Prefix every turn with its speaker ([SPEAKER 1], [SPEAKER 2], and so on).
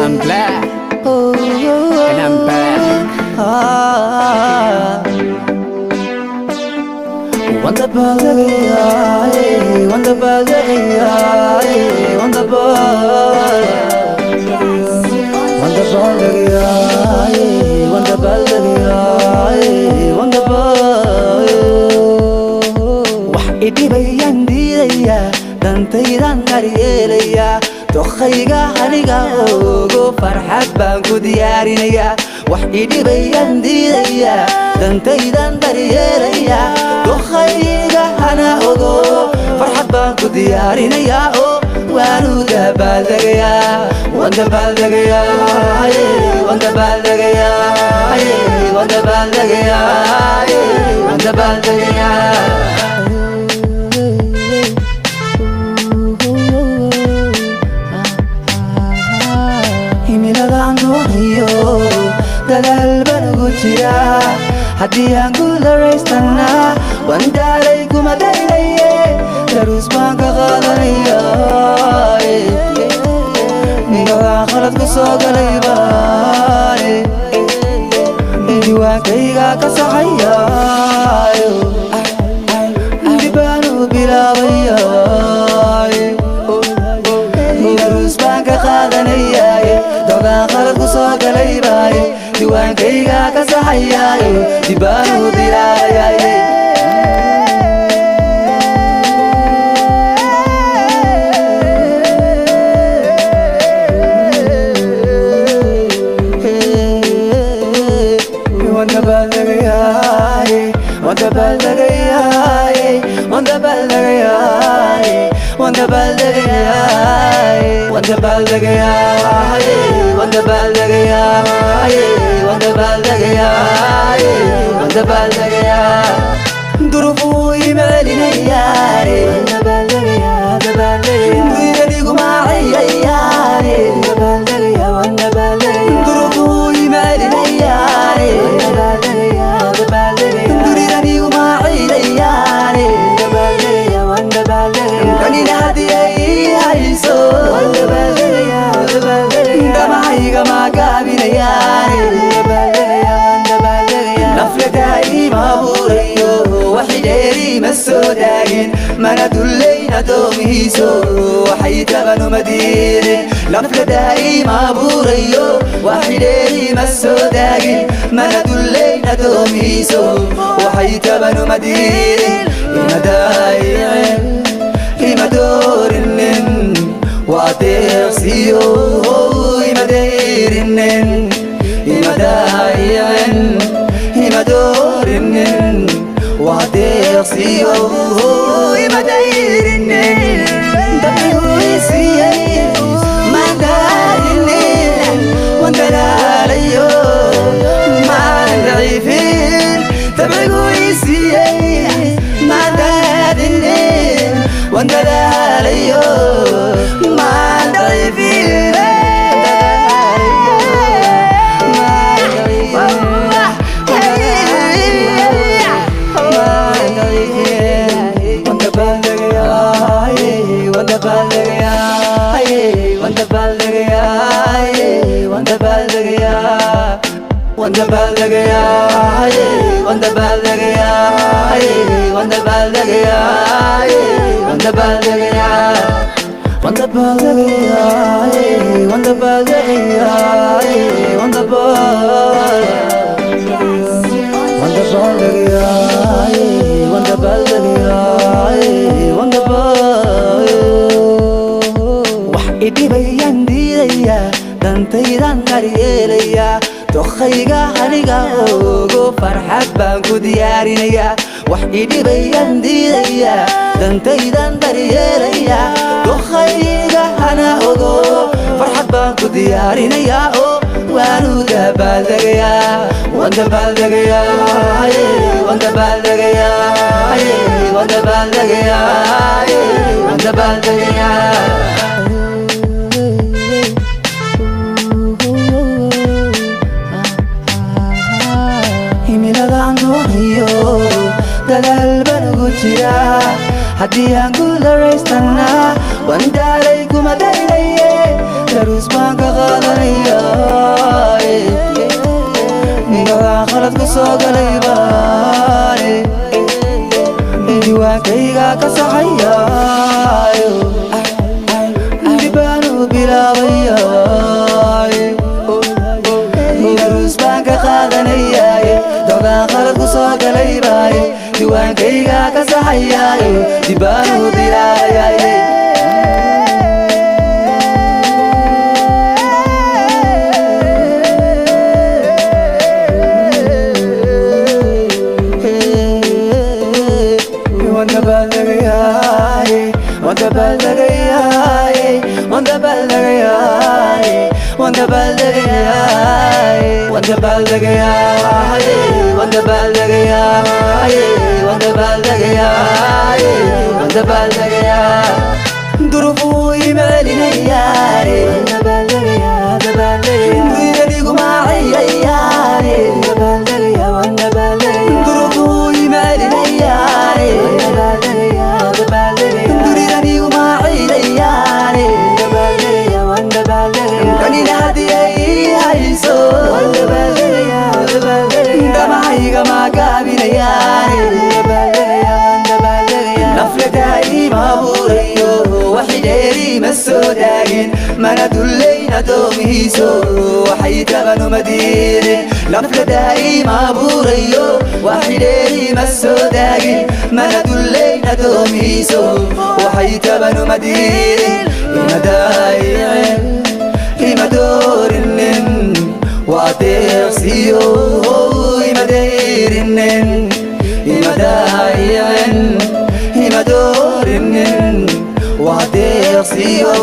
[SPEAKER 1] I'm black and I'm back.
[SPEAKER 2] Wonderful, wonderful, dantaydan daryeelaya dokhayga aniga ugu farxad baan ku diyaarinaya wax idhibayaan diidaya dantaydan daryeelaya dokhayga ana ugu farxad baan ku diyaarinaya oo waanu dabaaldegaya wandabaldegaya wandabaldegaya wandabaldegaya wandabaldegaya dadaal baan ugu jiraa haddii aan guularaystana waan daalay kuma daynaye daruus baan ka qaadanaya gagaa khalad ku soo galay baane diiwaankayga ka saxaya dib baan u bilaabaya daruus baan ka qaadanaya gagaa khalad ku soo galay baane diiwaankayga ka saxaya dib baan u bilaabaya ظروفه يمالينياني ويديكو معياني ظروفه يمالينياني ويديكو معياني كاني نادي هايسو دمعيك ما قابينياني نفلتاي ما بوريو وحيديري مسوداين ما ندلينا دوميسو وحيتبنو مديري نفلتاي ما بوريو وحيديري مسوداين ما ندلينا دوميسو وحيتبنو مديري مدايعين مدورنن واتيرسيو مديرنن مدايعين مدورنن واتيرسيو مديرنن دبيويسي مداينن وندلاليو ما ندعيفين دبيويسي مداينن وندلاليو ما ندعيفين dantaydan daryeelaya dokhayga aniga ugu farxad baan ku diyaarinaya wax idhibayaan diidaya dantaydan daryeelaya dokhayga ana ugu farxad baan ku diyaarinaya oo waanu dabaaldegaya wandabaldegaya wandabaldegaya wandabaldegaya wandabaldegaya dadaal baan ugu jiraa haddii aan guularaystana waan daalay kuma daynaye daruus baan ka qaadanayaa dogaa khalad ku soo galay baane diwaankayga ka saxayaayo dib baan u bilaabayaa daruus baan ka qaadanayaa dogaa khalad ku soo galay baane diwaankayga ka saxayaayo dib baan u bilaabayaa Wanda baldagayay, wanda baldagayay, wanda baldagayay, wanda baldagayay, wanda baldagayay, wanda baldagayay, wanda baldagayay. Durufu imalinayay, wanda baldagayay, wanda baldagayay. Durufu imalinayay, wanda baldagayay, wanda baldagayay. Durufu imalinayay, wanda baldagayay, wanda baldagayay. mana dulayna doomihiiso waxay tabanu madiidin lafla daa'ima abuurayo waxidheeri ma soo daagin mana dulayna doomihiiso waxay tabanu madiidin imadaayicin ima doorinin waa deeqsiyo imadeyrinin imadaayicin ima doorinin waa deeqsiyo